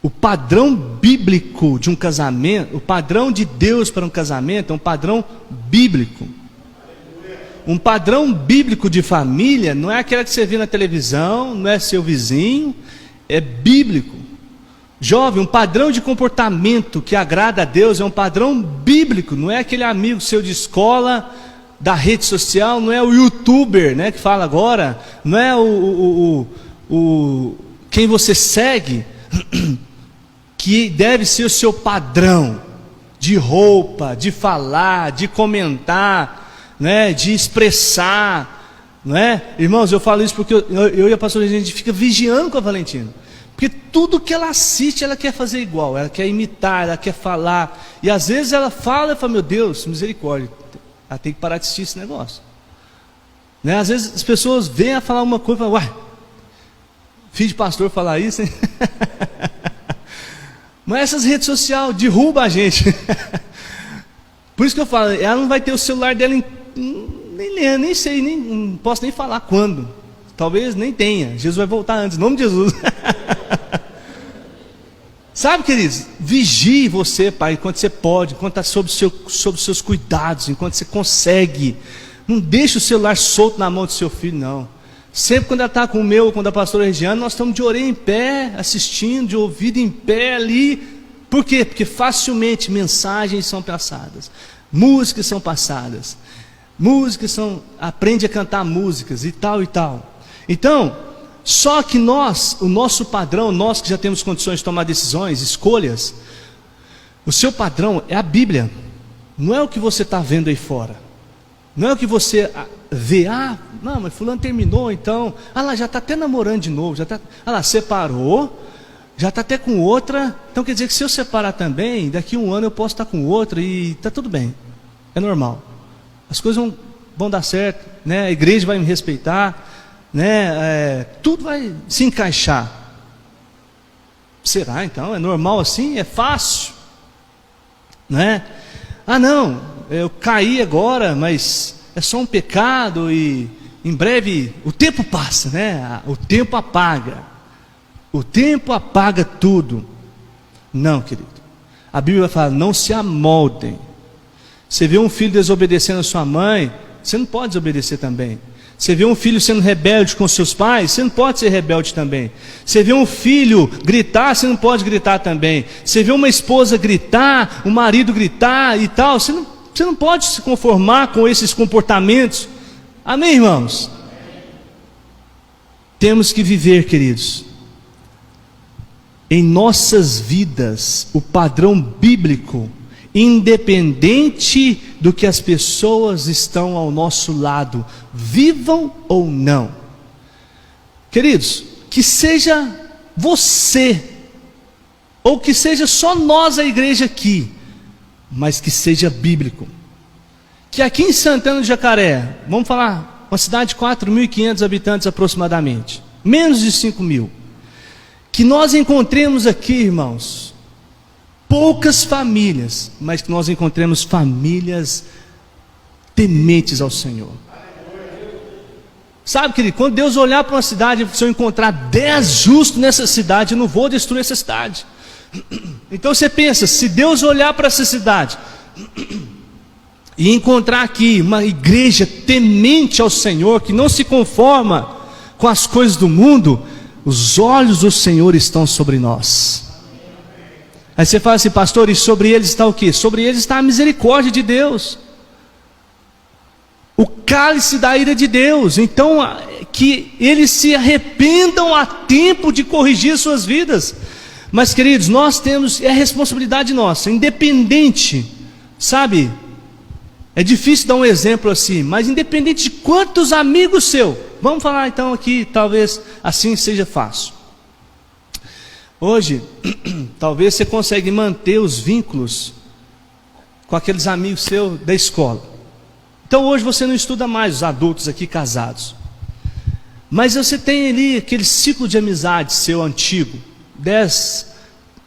O padrão bíblico de um casamento, o padrão de Deus para um casamento é um padrão bíblico. Um padrão bíblico de família não é aquela que você vê na televisão, não é seu vizinho, é bíblico. Jovem, um padrão de comportamento que agrada a Deus é um padrão bíblico, não é aquele amigo seu de escola, da rede social, não é o youtuber, né, que fala agora, não é quem você segue, que deve ser o seu padrão de roupa, de falar, de comentar, né, de expressar, não é? Irmãos, eu falo isso porque eu e a pastora, a gente fica vigiando com a Valentina. Porque tudo que ela assiste, ela quer fazer igual, ela quer imitar, ela quer falar. E às vezes ela fala e fala, meu Deus, misericórdia, ela tem que parar de assistir esse negócio. Né? Às vezes as pessoas vêm a falar uma coisa e falam, uai, filho de pastor falar isso, hein? Mas essas redes sociais derrubam a gente. Por isso que eu falo, ela não vai ter o celular dela, nem sei, não posso nem falar quando. Talvez nem tenha, Jesus vai voltar antes, em nome de Jesus. Sabe, queridos, vigie você, pai, enquanto você pode, enquanto está sob os seus cuidados, enquanto você consegue. Não deixe o celular solto na mão do seu filho, não. Sempre quando ela está com o meu, ou com a pastora Regiane, nós estamos de orelha em pé, assistindo, de ouvido em pé ali. Por quê? Porque facilmente mensagens são passadas, músicas são passadas, aprende a cantar músicas e tal e tal. Então, só que o nosso padrão, nós que já temos condições de tomar decisões, escolhas, o seu padrão é a Bíblia, não é o que você está vendo aí fora, não é o que você vê, não, mas fulano terminou, então, lá, já está até namorando de novo, lá, separou, já está até com outra, então quer dizer que se eu separar também, daqui a um ano eu posso estar com outra e está tudo bem, é normal, as coisas vão dar certo, né? A igreja vai me respeitar, né? Tudo vai se encaixar. Será então? É normal assim? É fácil? Né? Não, eu caí agora, mas é só um pecado e em breve o tempo passa, né? O tempo apaga. O tempo apaga tudo. Não, querido. A Bíblia fala, não se amoldem. Você vê um filho desobedecendo a sua mãe, você não pode desobedecer também. Você vê um filho sendo rebelde com seus pais, você não pode ser rebelde também. Você vê um filho gritar, você não pode gritar também. Você vê uma esposa gritar, um marido gritar e tal, você não pode se conformar com esses comportamentos. Amém, irmãos? Temos que viver, queridos, em nossas vidas o padrão bíblico, independente do que as pessoas estão ao nosso lado, vivam ou não. Queridos, que seja você ou que seja só nós a igreja aqui, mas que seja bíblico. Que aqui em Santana do Jacaré, vamos falar, uma cidade de 4.500 habitantes aproximadamente, menos de 5.000, que nós encontremos aqui, irmãos, poucas famílias, mas que nós encontremos famílias tementes ao Senhor. Sabe, querido, quando Deus olhar para uma cidade, se eu encontrar 10 justos nessa cidade, eu não vou destruir essa cidade. Então você pensa, se Deus olhar para essa cidade e encontrar aqui uma igreja temente ao Senhor, que não se conforma com as coisas do mundo, os olhos do Senhor estão sobre nós. Aí você fala assim, pastor, e sobre eles está o quê? Sobre eles está a misericórdia de Deus, o cálice da ira de Deus. Então, que eles se arrependam a tempo de corrigir suas vidas. Mas, queridos, nós temos, é responsabilidade nossa, independente, sabe? É difícil dar um exemplo assim, mas independente de quantos amigos seus, vamos falar então aqui, talvez assim seja fácil. Hoje, talvez você consegue manter os vínculos com aqueles amigos seus da escola. Então hoje você não estuda mais, os adultos aqui casados, mas você tem ali aquele ciclo de amizade seu antigo, 10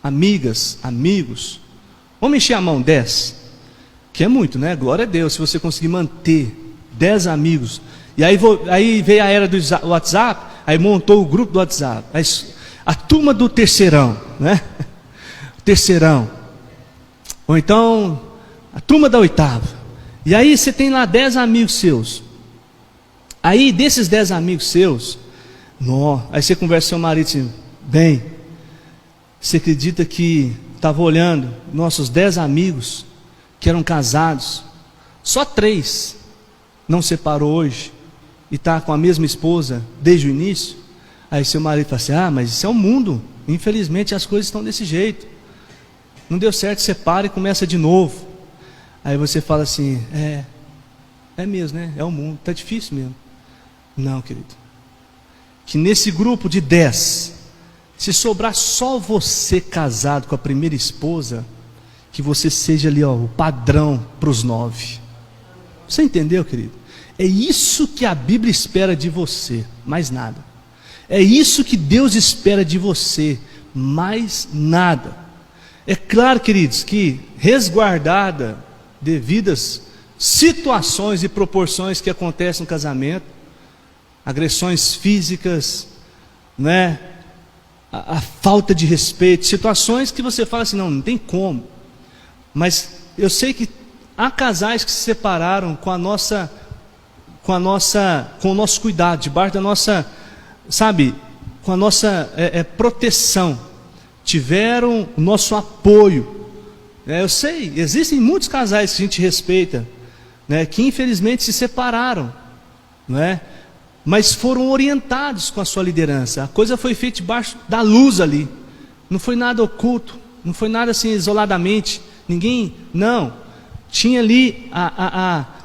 amigas, amigos, vamos encher a mão, 10, que é muito, né? Glória a Deus, se você conseguir manter 10 amigos. E aí veio a era do WhatsApp, aí montou o grupo do WhatsApp, a turma do terceirão, né? Terceirão, ou então a turma da oitava. E aí você tem lá 10 amigos seus. Aí desses 10 amigos seus, aí você conversa com seu marido assim, bem, você acredita que estava olhando nossos 10 amigos que eram casados, só 3 não separou hoje e está com a mesma esposa desde o início? Aí seu marido fala assim, mas isso é o mundo, infelizmente as coisas estão desse jeito, não deu certo, separa e começa de novo. Aí você fala assim, é mesmo, né? É o mundo, está difícil mesmo. Não, querido, que nesse grupo de 10, se sobrar só você casado com a primeira esposa, que você seja ali, o padrão para os 9. Você entendeu, querido? É isso que a Bíblia espera de você, mais nada. É isso que Deus espera de você, mais nada. É claro, queridos, que resguardada devidas situações e proporções que acontecem no casamento, agressões físicas, né? A falta de respeito, situações que você fala assim, não tem como. Mas eu sei que há casais que se separaram com o nosso cuidado, debaixo da nossa, sabe, com a nossa proteção, tiveram o nosso apoio. Eu sei, existem muitos casais que a gente respeita, né, que infelizmente se separaram, né, mas foram orientados com a sua liderança. A coisa foi feita debaixo da luz ali, não foi nada oculto, não foi nada assim isoladamente, ninguém, não, tinha ali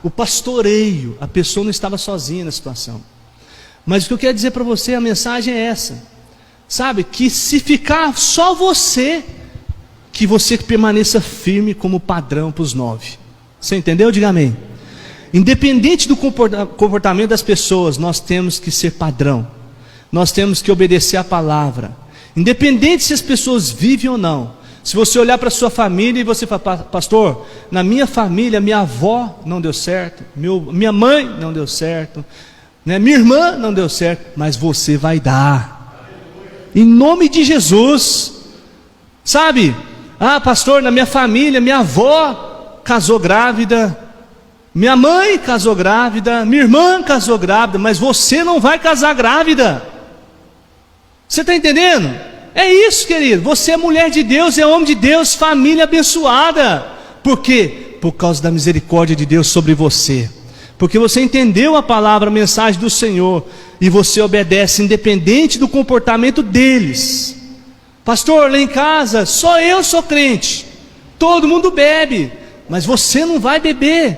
o pastoreio, a pessoa não estava sozinha na situação. Mas o que eu quero dizer para você, a mensagem é essa, sabe, que se ficar só você, que você permaneça firme como padrão para os 9. Você entendeu? Diga amém. Independente do comportamento das pessoas, nós temos que ser padrão, nós temos que obedecer a palavra, independente se as pessoas vivem ou não. Se você olhar para a sua família e você falar, pastor, na minha família, minha avó não deu certo, minha mãe não deu certo, né? Minha irmã não deu certo, mas você vai dar, em nome de Jesus, sabe? Pastor, na minha família, minha avó casou grávida, minha mãe casou grávida, minha irmã casou grávida, mas você não vai casar grávida. Você está entendendo? É isso, querido, você é mulher de Deus, é homem de Deus, família abençoada. Por quê? Por causa da misericórdia de Deus sobre você, porque você entendeu a palavra, a mensagem do Senhor, e você obedece independente do comportamento deles. Pastor, lá em casa, só eu sou crente, todo mundo bebe, mas você não vai beber,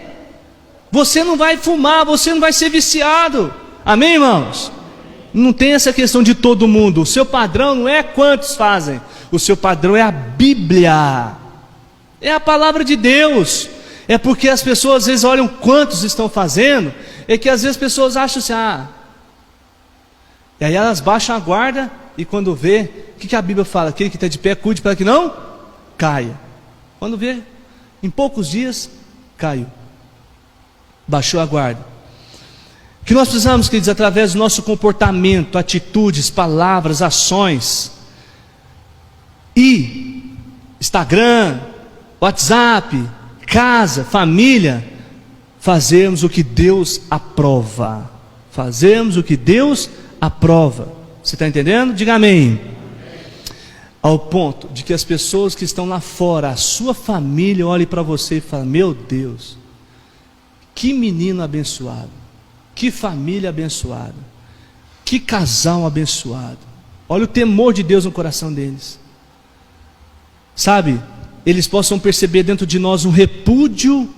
você não vai fumar, você não vai ser viciado, amém, irmãos? Não tem essa questão de todo mundo. O seu padrão não é quantos fazem. O seu padrão é a Bíblia. É a palavra de Deus. É porque as pessoas às vezes olham quantos estão fazendo. É que às vezes as pessoas acham assim, E aí elas baixam a guarda. E quando vê, o que a Bíblia fala? Aquele que está de pé, cuide para que não caia. Quando vê, em poucos dias, caiu. Baixou a guarda. O que nós precisamos, queridos, através do nosso comportamento, atitudes, palavras, ações, e Instagram, WhatsApp, casa, família, fazermos o que Deus aprova. Fazermos o que Deus aprova. Você está entendendo? Diga amém. Ao ponto de que as pessoas que estão lá fora, a sua família, olhem para você e falem: meu Deus, que menino abençoado. Que família abençoada. Que casal abençoado. Olha o temor de Deus no coração deles. Sabe? Eles possam perceber dentro de nós um repúdio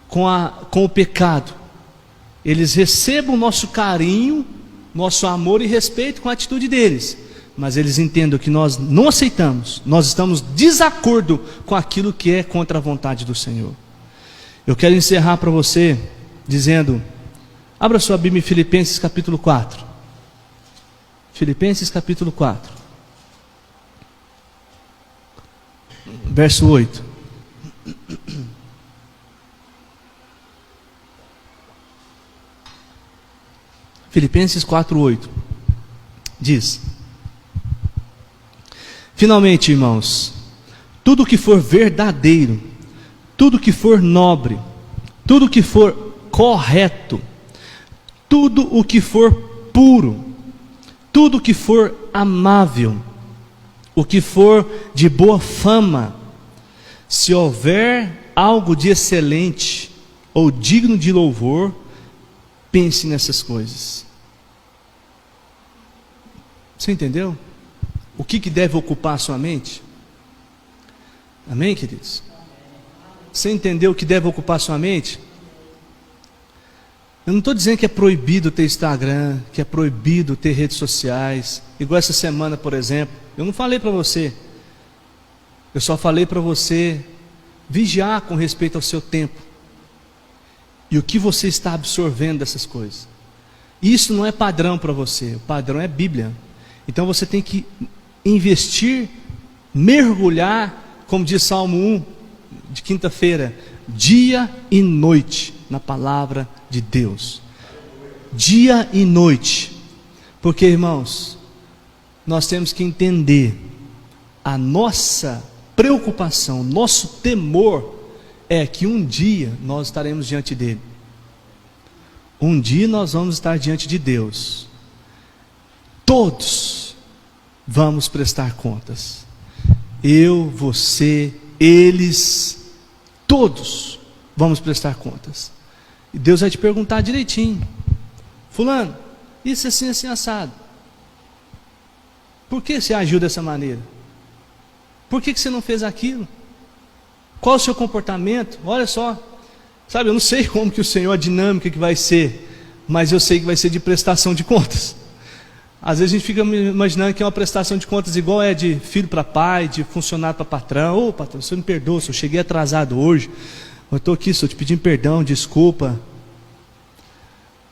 com o pecado. Eles recebam o nosso carinho, nosso amor e respeito com a atitude deles. Mas eles entendam que nós não aceitamos. Nós estamos em desacordo com aquilo que é contra a vontade do Senhor. Eu quero encerrar para você dizendo... Abra sua Bíblia em Filipenses capítulo 4. Filipenses capítulo 4. Verso 8. Filipenses 4, 8. Diz: finalmente, irmãos, tudo que for verdadeiro, tudo que for nobre, tudo que for correto, tudo o que for puro, tudo o que for amável, o que for de boa fama, se houver algo de excelente ou digno de louvor, pense nessas coisas. Você entendeu? O que deve ocupar a sua mente? Amém, queridos? Você entendeu o que deve ocupar a sua mente? Eu não estou dizendo que é proibido ter Instagram, que é proibido ter redes sociais. Igual essa semana, por exemplo, eu não falei para você. Eu só falei para você vigiar com respeito ao seu tempo. E o que você está absorvendo dessas coisas. Isso não é padrão para você, o padrão é Bíblia. Então você tem que investir, mergulhar, como diz Salmo 1, de quinta-feira, dia e noite, na palavra de Deus. Dia e noite. Porque, irmãos, nós temos que entender a nossa preocupação, nosso temor é que um dia nós estaremos diante dele. Um dia nós vamos estar diante de Deus. Todos vamos prestar contas. Eu, você, eles, todos vamos prestar contas. E Deus vai te perguntar direitinho: fulano, isso assim, assim, assado. Por que você agiu dessa maneira? Por que você não fez aquilo? Qual o seu comportamento? Olha só, sabe, eu não sei como que o Senhor, a dinâmica que vai ser, mas eu sei que vai ser de prestação de contas. Às vezes a gente fica imaginando que é uma prestação de contas igual é de filho para pai, de funcionário para patrão. Ô patrão, você me perdoa, se eu cheguei atrasado hoje, eu estou aqui, estou te pedindo perdão, desculpa.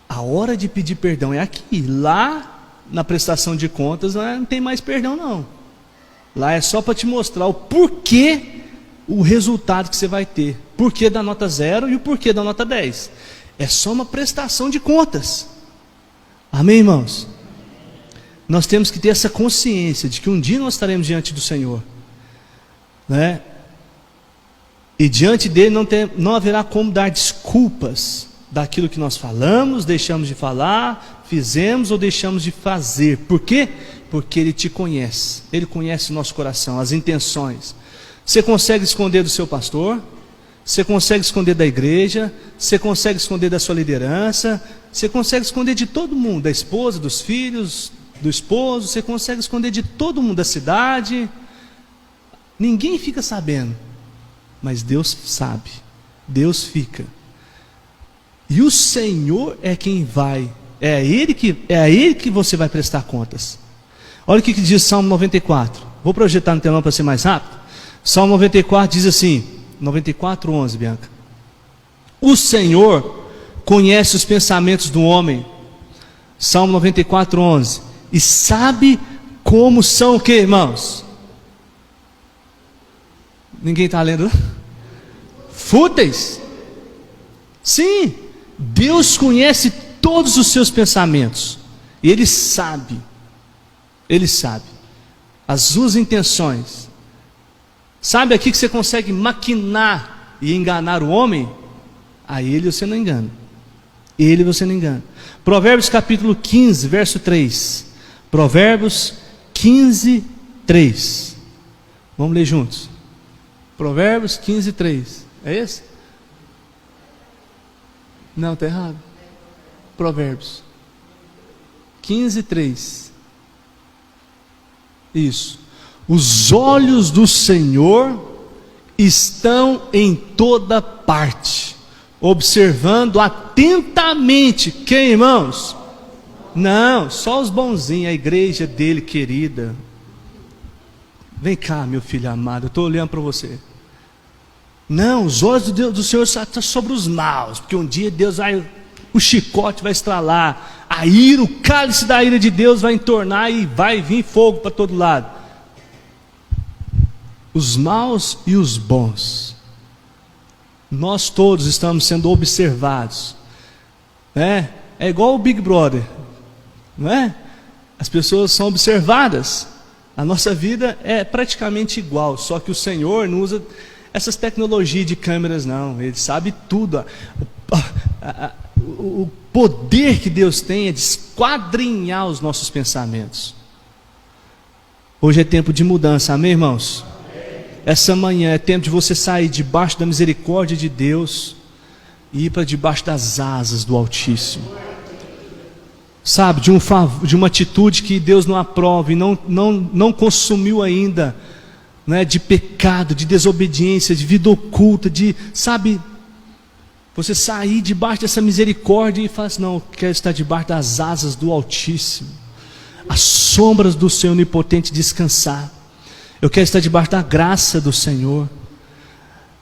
A hora de pedir perdão é aqui. Lá na prestação de contas não tem mais perdão não. Lá é só para te mostrar o porquê, o resultado que você vai ter. Porquê da nota 0 e o porquê da nota 10. É só uma prestação de contas. Amém, irmãos? Nós temos que ter essa consciência de que um dia nós estaremos diante do Senhor, né? E diante dele não haverá como dar desculpas daquilo que nós falamos, deixamos de falar, fizemos ou deixamos de fazer. Por quê? Porque ele te conhece. Ele conhece o nosso coração, as intenções. Você consegue esconder do seu pastor? Você consegue esconder da igreja? Você consegue esconder da sua liderança? Você consegue esconder de todo mundo, da esposa, dos filhos, do esposo? Você consegue esconder de todo mundo da cidade? Ninguém fica sabendo, mas Deus sabe, Deus fica. E o Senhor é quem vai É a Ele que você vai prestar contas. Olha o que diz Salmo 94. Vou projetar no telão para ser mais rápido. Salmo 94 diz assim, 94:11, Bianca. O Senhor conhece os pensamentos do homem. Salmo 94:11. E sabe como são o que, irmãos? Ninguém está lendo? Fúteis. Sim, Deus conhece todos os seus pensamentos. E Ele sabe as suas intenções. Sabe aqui que você consegue maquinar e enganar o homem? A ele você não engana. Ele você não engana. Provérbios capítulo 15, verso 3. Provérbios 15, 3. Vamos ler juntos. Provérbios 15, 3. É esse? Não, está errado. Provérbios 15, 3. Isso. Os olhos do Senhor estão em toda parte, observando atentamente. Quem, irmãos? Não, só os bonzinhos, a igreja dele querida. Vem cá, meu filho amado, eu estou olhando para você. Não, os olhos do Senhor estão sobre os maus, porque um dia Deus vai, o chicote vai estralar, a ira, o cálice da ira de Deus vai entornar e vai vir fogo para todo lado. Os maus e os bons, nós todos estamos sendo observados, né? É igual o Big Brother, não é? As pessoas são observadas. A nossa vida é praticamente igual, só que o Senhor não usa essas tecnologias de câmeras, não. Ele sabe tudo. O poder que Deus tem é de esquadrinhar os nossos pensamentos. Hoje é tempo de mudança, amém, irmãos? Essa manhã é tempo de você sair debaixo da misericórdia de Deus e ir para debaixo das asas do Altíssimo. Sabe, de uma atitude que Deus não aprova e não consumiu ainda, né, de pecado, de desobediência, de vida oculta, sabe, você sair debaixo dessa misericórdia e falar assim, não, eu quero estar debaixo das asas do Altíssimo, as sombras do Senhor onipotente descansar. Eu quero estar debaixo da graça do Senhor.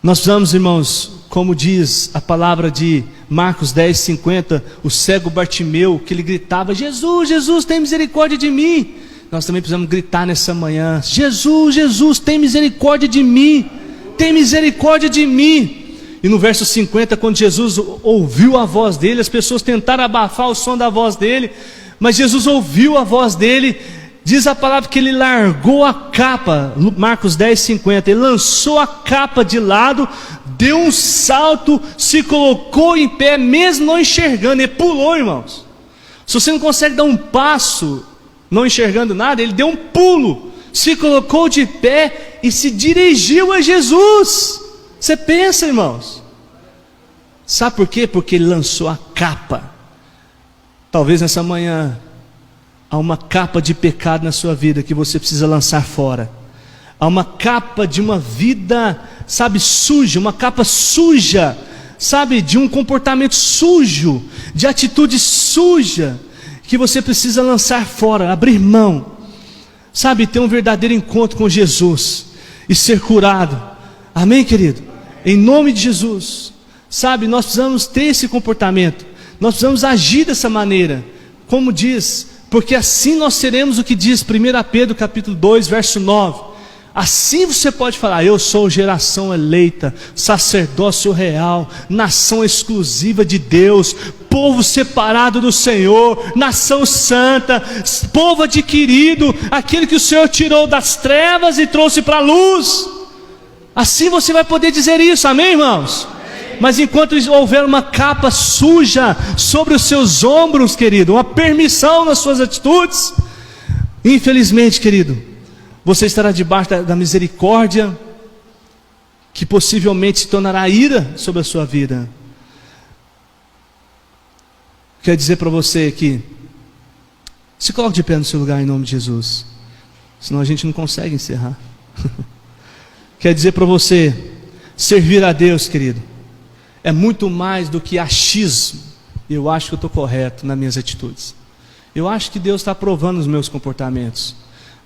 Nós precisamos, irmãos, como diz a palavra de Marcos 10:50, o cego Bartimeu, que ele gritava, Jesus, Jesus, tem misericórdia de mim. Nós também precisamos gritar nessa manhã, Jesus, Jesus, tem misericórdia de mim, tem misericórdia de mim. E no verso 50, quando Jesus ouviu a voz dele, as pessoas tentaram abafar o som da voz dele, mas Jesus ouviu a voz dele. Diz a palavra que ele largou a capa, Marcos 10:50, ele lançou a capa de lado, deu um salto, se colocou em pé, mesmo não enxergando, ele pulou, irmãos. Se você não consegue dar um passo, não enxergando nada, ele deu um pulo, se colocou de pé e se dirigiu a Jesus. Você pensa, irmãos? Sabe por quê? Porque ele lançou a capa. Talvez nessa manhã há uma capa de pecado na sua vida que você precisa lançar fora. Há uma capa de uma vida, sabe, suja, uma capa suja, sabe, de um comportamento sujo, de atitude suja, que você precisa lançar fora, abrir mão, sabe, ter um verdadeiro encontro com Jesus e ser curado. Amém, querido? Em nome de Jesus, sabe, nós precisamos ter esse comportamento, nós precisamos agir dessa maneira, como diz, porque assim nós seremos o que diz 1 Pedro capítulo 2, verso 9. Assim você pode falar, eu sou geração eleita, sacerdócio real, nação exclusiva de Deus, povo separado do Senhor, nação santa, povo adquirido, aquele que o Senhor tirou das trevas e trouxe para a luz. Assim você vai poder dizer isso, amém, irmãos? Mas enquanto houver uma capa suja sobre os seus ombros, querido, uma permissão nas suas atitudes, infelizmente, querido, você estará debaixo da misericórdia, que possivelmente se tornará ira sobre a sua vida. Quero dizer para você que, se coloque de pé no seu lugar em nome de Jesus, senão a gente não consegue encerrar. Quero dizer para você, servir a Deus, querido, é muito mais do que achismo, Eu acho que eu estou correto nas minhas atitudes. Eu acho que Deus está aprovando os meus comportamentos.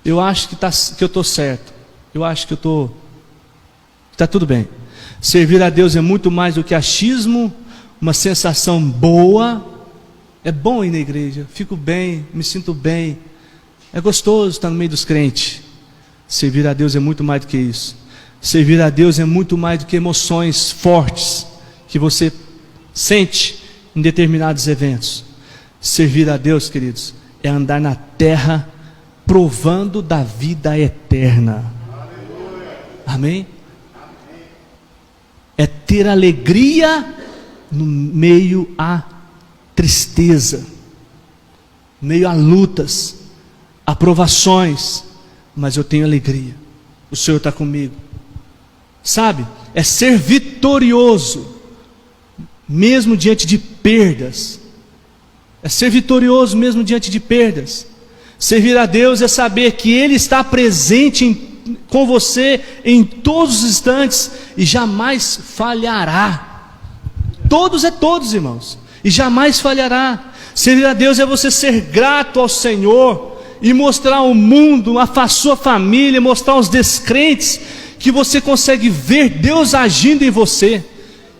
Eu acho que eu estou certo. Eu acho que está tudo bem. Servir a Deus é muito mais do que achismo, uma sensação boa. É bom ir na igreja, fico bem, me sinto bem. É gostoso estar no meio dos crentes. Servir a Deus é muito mais do que isso. Servir a Deus é muito mais do que emoções fortes que você sente em determinados eventos. Servir a Deus, queridos, é andar na terra provando da vida eterna. Amém? É ter alegria no meio a tristeza, meio a lutas, aprovações, mas eu tenho alegria. O Senhor está comigo. Sabe? É ser vitorioso, mesmo diante de perdas. É ser vitorioso mesmo diante de perdas. Servir a Deus é saber que Ele está presente com você em todos os instantes e jamais falhará. Todos é todos, irmãos, e jamais falhará. Servir a Deus é você ser grato ao Senhor e mostrar ao mundo, a sua família, mostrar aos descrentes que você consegue ver Deus agindo em você,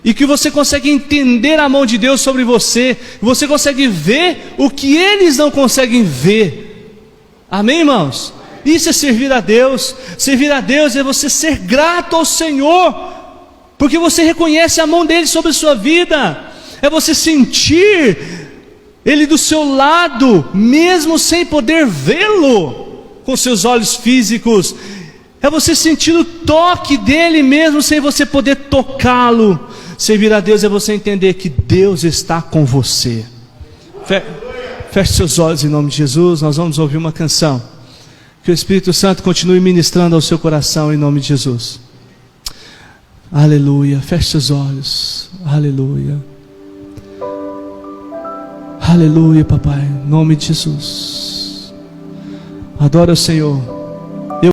e que você consegue entender a mão de Deus sobre você, você consegue ver o que eles não conseguem ver. Amém, irmãos? Isso é servir a Deus. Servir a Deus é você ser grato ao Senhor, porque você reconhece a mão dele sobre a sua vida. É você sentir Ele do seu lado, mesmo sem poder vê-lo com seus olhos físicos. É você sentir o toque dele mesmo sem você poder tocá-lo. Servir a Deus é você entender que Deus está com você. Feche seus olhos em nome de Jesus. Nós vamos ouvir uma canção. Que o Espírito Santo continue ministrando ao seu coração em nome de Jesus. Aleluia. Feche seus olhos. Aleluia. Aleluia, papai, em nome de Jesus. Adora o Senhor.